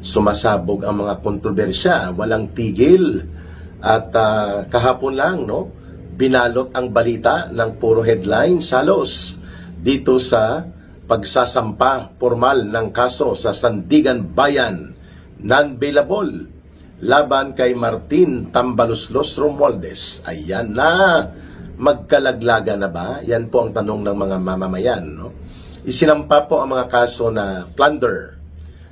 sumasabog ang mga kontrobersya, walang tigil. At kahapon lang, no, binalot ang balita ng puro headlines halos dito sa pagsasampa formal ng kaso sa Sandigan Bayan, non-bailable, laban kay Martin Tambaluslos Romualdez. Ayan na, magkalaglaga na ba? Yan po ang tanong ng mga mamamayan. No? Isinampa po ang mga kaso na plunder,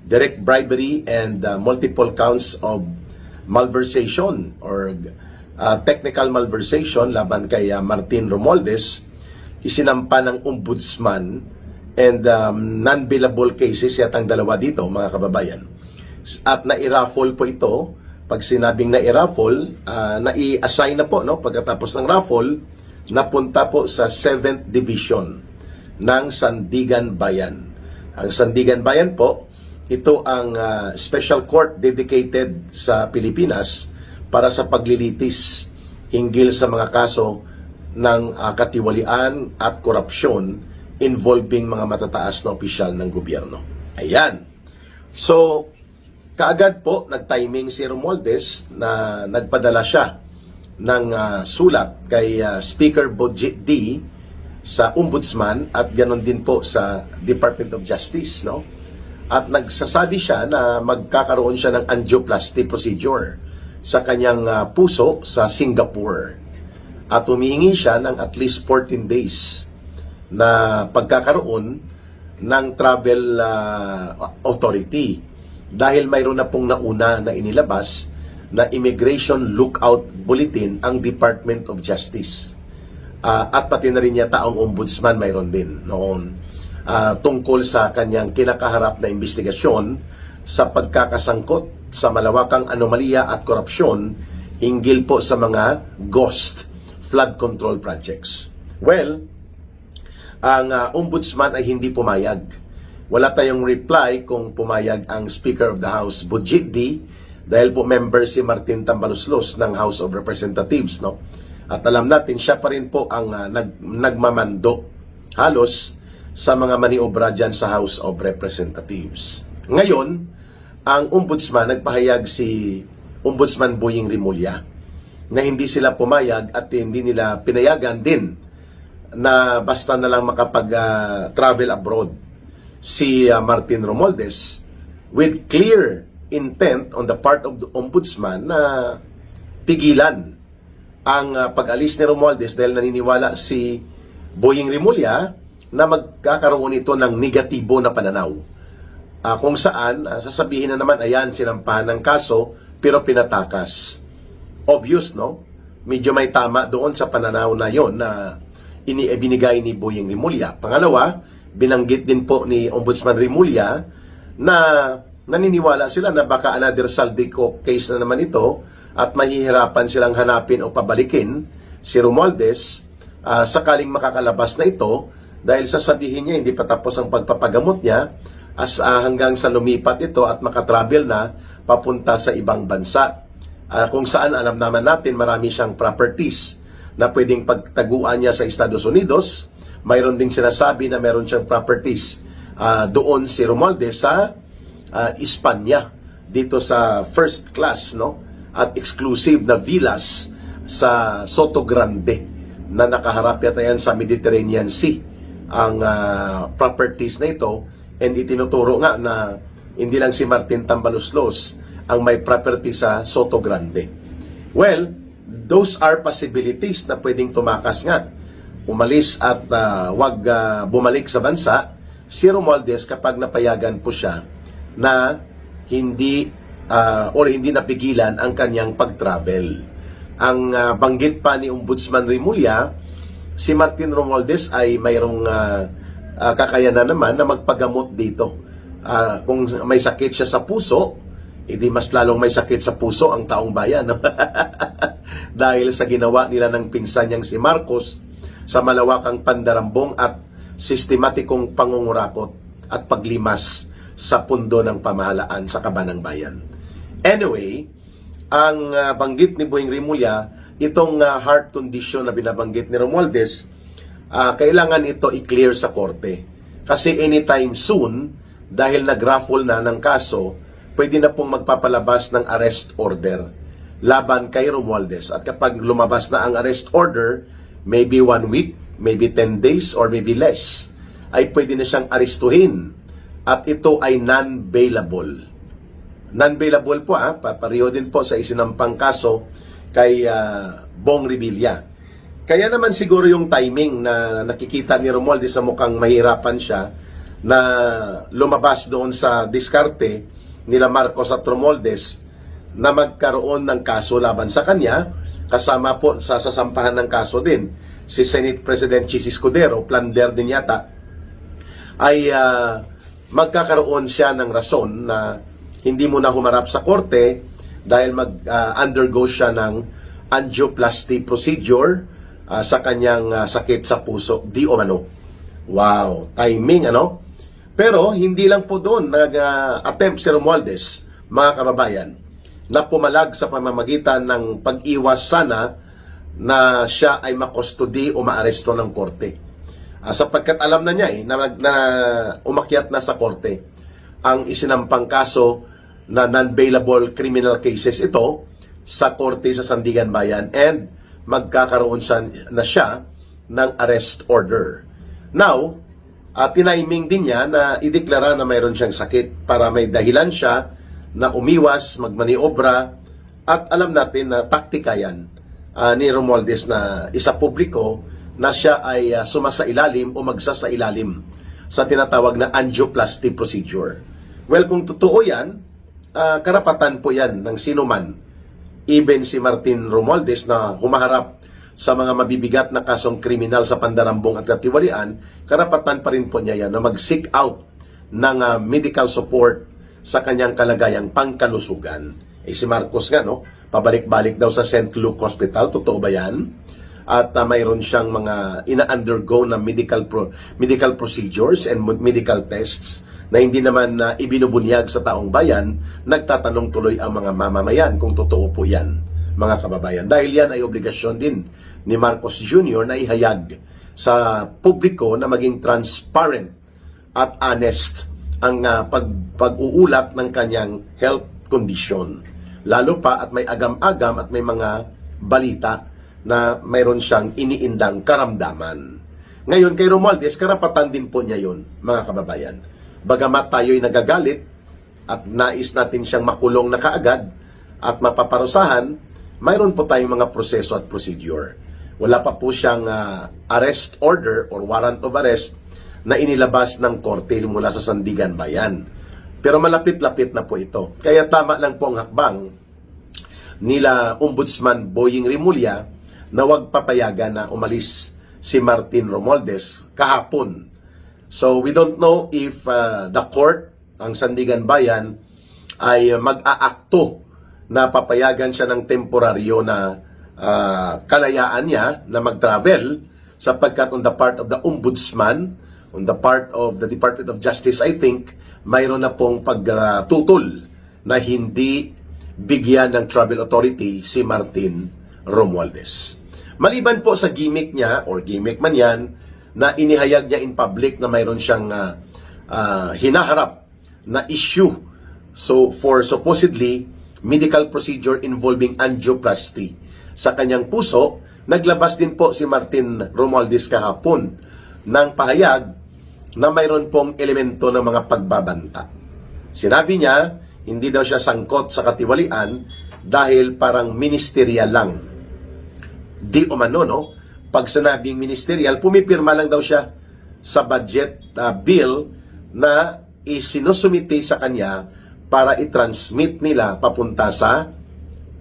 direct bribery, and multiple counts of malversation or technical malversation laban kay Martin Romualdez. Isinampa ng ombudsman and non-bailable cases yatang dalawa dito, mga kababayan. At na-raffle po ito. Pag sinabing na-raffle, na-i-assign na po, no? Pagkatapos ng raffle, napunta po sa 7th Division ng Sandigan Bayan. Ang Sandigan Bayan po, ito ang special court dedicated sa Pilipinas para sa paglilitis hinggil sa mga kaso ng katiwalian at korupsyon involving mga matataas na opisyal ng gobyerno. Ayan. So, kaagad po, nag-timing si Romualdez na nagpadala siya ng sulat kay Speaker Budget D sa Ombudsman at ganoon din po sa Department of Justice, no? At nagsasabi siya na magkakaroon siya ng angioplasty procedure sa kanyang puso sa Singapore. At humihingi siya ng at least 14 days na pagkakaroon ng travel authority dahil mayroon na pong nauna na inilabas na Immigration Lookout Bulletin ang Department of Justice. At pati na rin yata ang Ombudsman mayroon din noon tungkol sa kanyang kinakaharap na investigasyon sa pagkakasangkot sa malawakang anomalya at korupsyon hinggil po sa mga ghost flood control projects. Well, ang ombudsman ay hindi pumayag. Wala tayong reply kung pumayag ang Speaker of the House, Budget D, dahil po member si Martin Tambaluslos ng House of Representatives, no? At alam natin, siya pa rin po ang nagmamando halos sa mga maniobra dyan sa House of Representatives. Ngayon, ang ombudsman, nagpahayag si Ombudsman Boying Rimulya na hindi sila pumayag at hindi nila pinayagan din na basta na lang makapag-travel abroad si Martin Romualdez with clear intent on the part of the ombudsman na pigilan ang pag-alis ni Romualdez dahil naniniwala si Boying Rimulya na magkakaroon ito ng negatibo na pananaw. Kung saan, sasabihin na naman, ayan, sinampahan ng kaso pero pinatakas. Obvious, no? Medyo may tama doon sa pananaw na yon na binigay ni Boying Rimulya. Pangalawa, binanggit din po ni Ombudsman Rimulya na naniniwala sila na baka another Saldico case na naman ito at mahihirapan silang hanapin o pabalikin si Romualdez sakaling makakalabas na ito dahil sasabihin niya hindi pa tapos ang pagpapagamot niya hanggang sa lumipat ito at makatravel na papunta sa ibang bansa. Kung saan alam naman natin marami siyang properties na pwedeng pagtaguan niya sa Estados Unidos. Mayroon ding sinasabi na meron siyang properties doon si Romualdez sa Espanya, dito sa first class, no? At exclusive na villas sa Soto Grande na nakaharap yata yan sa Mediterranean Sea ang properties na ito, and itinuturo nga na hindi lang si Martin Tambaluslos ang may property sa Soto Grande. Well, those are possibilities na pwedeng tumakas nga, umalis at wag bumalik sa bansa si Romualdez kapag napayagan po siya na hindi hindi napigilan ang kanyang pag-travel. Ang banggit pa ni Ombudsman Rimulya, si Martin Romualdez ay mayroong kakayanan naman na magpagamot dito. Kung may sakit siya sa puso, edi mas lalong may sakit sa puso ang taong bayan. Dahil sa ginawa nila ng pinsan niyang si Marcos sa malawakang pandarambong at sistematikong pangungurakot at paglimas sa pundo ng pamahalaan sa kabanang bayan. Anyway, ang banggit ni Boying Rimulya, itong heart condition na binabanggit ni Romualdez, kailangan ito i-clear sa korte. Kasi anytime soon, dahil nag-raffle na ng kaso, pwede na pong magpapalabas ng arrest order laban kay Romualdez. At kapag lumabas na ang arrest order, maybe 1 week, maybe 10 days, or maybe less, ay pwede na siyang arestuhin. At ito ay non-bailable. Non-bailable po, papareho din po sa isinampang kaso kay Bong Revilla. Kaya naman siguro yung timing na nakikita ni Romualdez na mukhang mahirapan siya na lumabas doon sa diskarte nila Marcos at Romualdez na magkaroon ng kaso laban sa kanya, kasama po sa sasampahan ng kaso din si Senate President Chis Escudero, plunder din yata, ay magkakaroon siya ng rason na hindi mo na humarap sa korte dahil mag-undergo siya ng angioplasty procedure sa kanyang sakit sa puso, di umano. Wow, timing ano? Pero hindi lang po doon nag-attempt si Romualdez, mga kababayan, na pumalag sa pamamagitan ng pag-iwas sana na siya ay makustudi o maaresto ng korte. Sapagkat alam na niya na umakyat na sa korte ang isinampang kaso na non-bailable criminal cases ito sa korte sa Sandigan Bayan, and magkakaroon na siya ng arrest order. Now, tiniming din niya na ideklara na mayroon siyang sakit para may dahilan siya na umiwas, magmaniobra, at alam natin na taktika yan ni Romualdez na isa publiko na siya ay sumasailalim o magsasailalim sa tinatawag na angioplasty procedure. Well, kung totoo yan, karapatan po yan ng sinuman, even si Martin Romualdez na humaharap sa mga mabibigat na kasong kriminal sa pandarambong at katiwalian, karapatan pa rin po niya yan na mag-seek out ng medical support sa kanyang kalagayang pangkalusugan. Si Marcos nga, no? Pabalik-balik daw sa St. Luke Hospital. Totoo ba yan? At mayroon siyang mga ina-undergo na medical procedures and medical tests na hindi naman ibinubunyag sa taong bayan. Nagtatanong tuloy ang mga mamamayan kung totoo po yan, mga kababayan. Dahil yan ay obligasyon din ni Marcos Jr. na ihayag sa publiko na maging transparent at honest ang pag-uulat ng kanyang health condition. Lalo pa at may agam-agam at may mga balita na mayroon siyang iniindang karamdaman. Ngayon, kay Romualdez, karapatan din po niya yun, mga kababayan. Bagamat tayo'y nagagalit at nais natin siyang makulong na kaagad at mapaparusahan, mayroon po tayong mga proseso at procedure. Wala pa po siyang arrest order or warrant of arrest na inilabas ng korte mula sa Sandigan Bayan. Pero malapit-lapit na po ito. Kaya tama lang po ang hakbang nila Ombudsman Boying Rimulya na huwag papayagan na umalis si Martin Romualdez kahapon. So we don't know if the court, ang Sandigan Bayan, ay mag-aakto na papayagan siya ng temporaryo na kalayaan niya na mag-travel, sapagkat on the part of the Ombudsman, on the part of the Department of Justice, I think, mayroon na pong pagtutol na hindi bigyan ng travel authority si Martin Romualdez. Maliban po sa gimmick niya, or gimmick man yan, na inihayag niya in public na mayroon siyang hinaharap na issue for supposedly medical procedure involving angioplasty sa kanyang puso, naglabas din po si Martin Romualdez kahapon ng pahayag na mayroon pong elemento ng mga pagbabanta. Sinabi niya, hindi daw siya sangkot sa katiwalian dahil parang ministerial lang. Di umano, no? Pag sinabing ministerial, pumipirma lang daw siya sa budget bill na isinusumite sa kanya para i-transmit nila papunta sa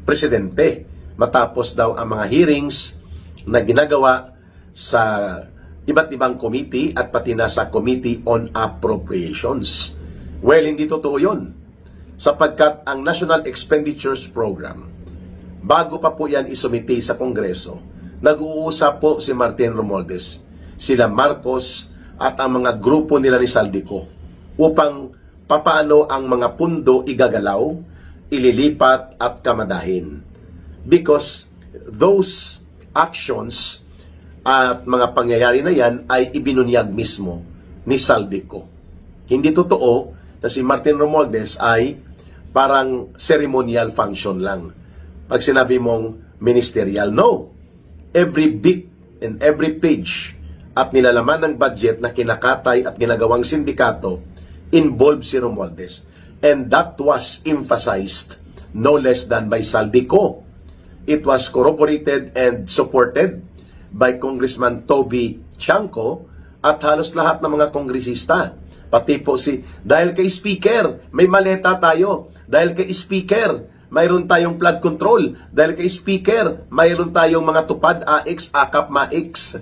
presidente. Matapos daw ang mga hearings na ginagawa sa iba't ibang committee at pati na sa Committee on Appropriations. Well, hindi totoo yun. Sapagkat ang National Expenditures Program, bago pa po yan isumite sa Kongreso, nag-uusap po si Martin Romualdez, sila Marcos at ang mga grupo nila ni Saldico upang papaano ang mga pundo igagalaw, ililipat at kamadahin. Because those actions at mga pangyayari na yan ay ibinunyag mismo ni Saldico. Hindi totoo na si Martin Romualdez ay parang ceremonial function lang. Pag sinabi mong ministerial, no. Every bit and every page at nilalaman ng budget na kinakatay at ginagawang sindikato involves si Romualdez. And that was emphasized no less than by Saldico. It was corroborated and supported by Congressman Toby Chanco at halos lahat ng mga kongresista. Pati po dahil kay Speaker, may maleta tayo. Dahil kay Speaker, mayroon tayong flood control. Dahil kay Speaker, mayroon tayong mga tupad, AX, AKAP, MAX.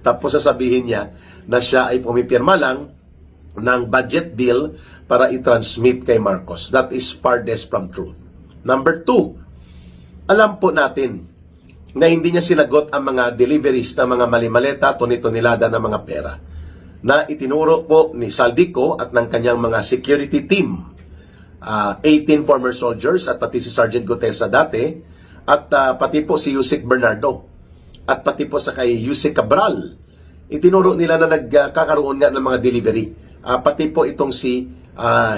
Tapos sasabihin niya na siya ay pumipirma lang ng budget bill para i-transmit kay Marcos. That is farthest from truth. Number 2, alam po natin na hindi niya sinagot ang mga deliveries ng mga malimaleta, tuni-tunilada ng mga pera na itinuro po ni Saldico at ng kanyang mga security team. 18 former soldiers at pati si Sergeant Gutesa dati at pati po si Yusek Bernardo at pati po sa kay Yusek Cabral. Itinuro nila na nagkakaroon nga ng mga delivery. Pati po itong si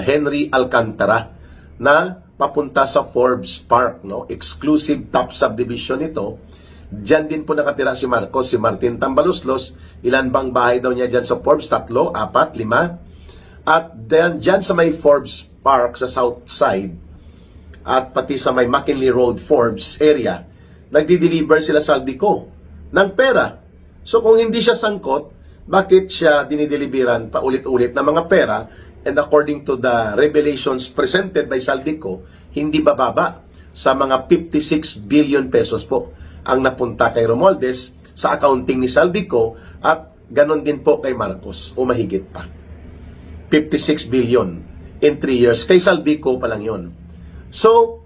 Henry Alcantara na papunta sa Forbes Park, no? Exclusive top subdivision ito. Diyan din po nakatira si Marcos, si Martin Tambaloslos. Ilan bang bahay daw niya diyan sa Forbes? 3, 4, 5. At diyan sa may Forbes Park sa south side at pati sa may McKinley Road Forbes area, nagdi-deliver sila Saldico ng pera. So kung hindi siya sangkot, bakit siya dinideliveran paulit-ulit ng mga pera? And according to the revelations presented by Saldico, hindi bababa sa mga 56 billion pesos po ang napunta kay Romualdez sa accounting ni Saldico at ganon din po kay Marcos o mahigit pa. 56 billion in 3 years. Kay Saldico pa lang yun. So,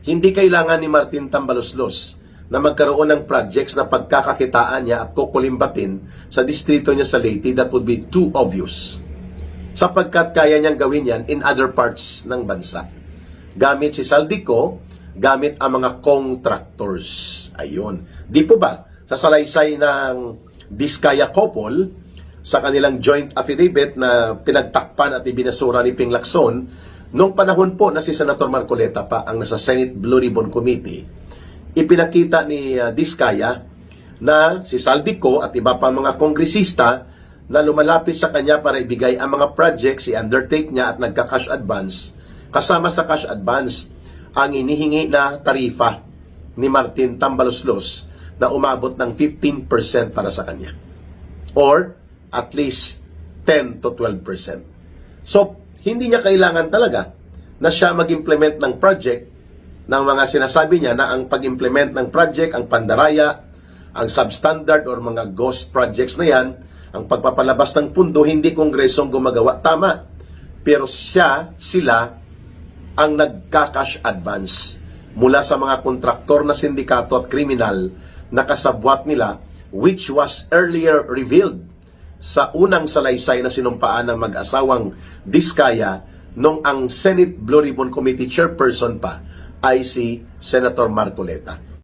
hindi kailangan ni Martin Tambaloslos na magkaroon ng projects na pagkakakitaan niya at kukulimbatin sa distrito niya sa Leyte. That would be too obvious. Sapagkat kaya niyang gawin yan in other parts ng bansa. Gamit si Saldico, gamit ang mga contractors. Ayun. Di po ba, sa salaysay ng Diskaya couple, sa kanilang joint affidavit na pinagtakpan at ibinasura ni Ping Lacson, nung panahon po na si Senator Marcoleta pa ang nasa Senate Blue Ribbon Committee, ipinakita ni Diskaya na si Saldico at iba pa mga kongresista na lumalapit sa kanya para ibigay ang mga projects, i-undertake niya at nagka-cash advance. Kasama sa cash advance, ang inihingi na tarifa ni Martin Tambaloslos na umabot ng 15% para sa kanya. Or at least 10 to 12%. So, hindi niya kailangan talaga na siya mag-implement ng project ng mga sinasabi niya na ang pag-implement ng project, ang pandaraya, ang substandard or mga ghost projects na yan, ang pagpapalabas ng pundo, hindi kongresong gumagawa. Tama. Pero sila ang nagka-cash advance mula sa mga kontraktor na sindikato at kriminal na kasabwat nila, which was earlier revealed sa unang salaysay na sinumpaan ng mag-asawang Diskaya nung ang Senate Blue Ribbon Committee chairperson pa ay si Senator Marcoleta.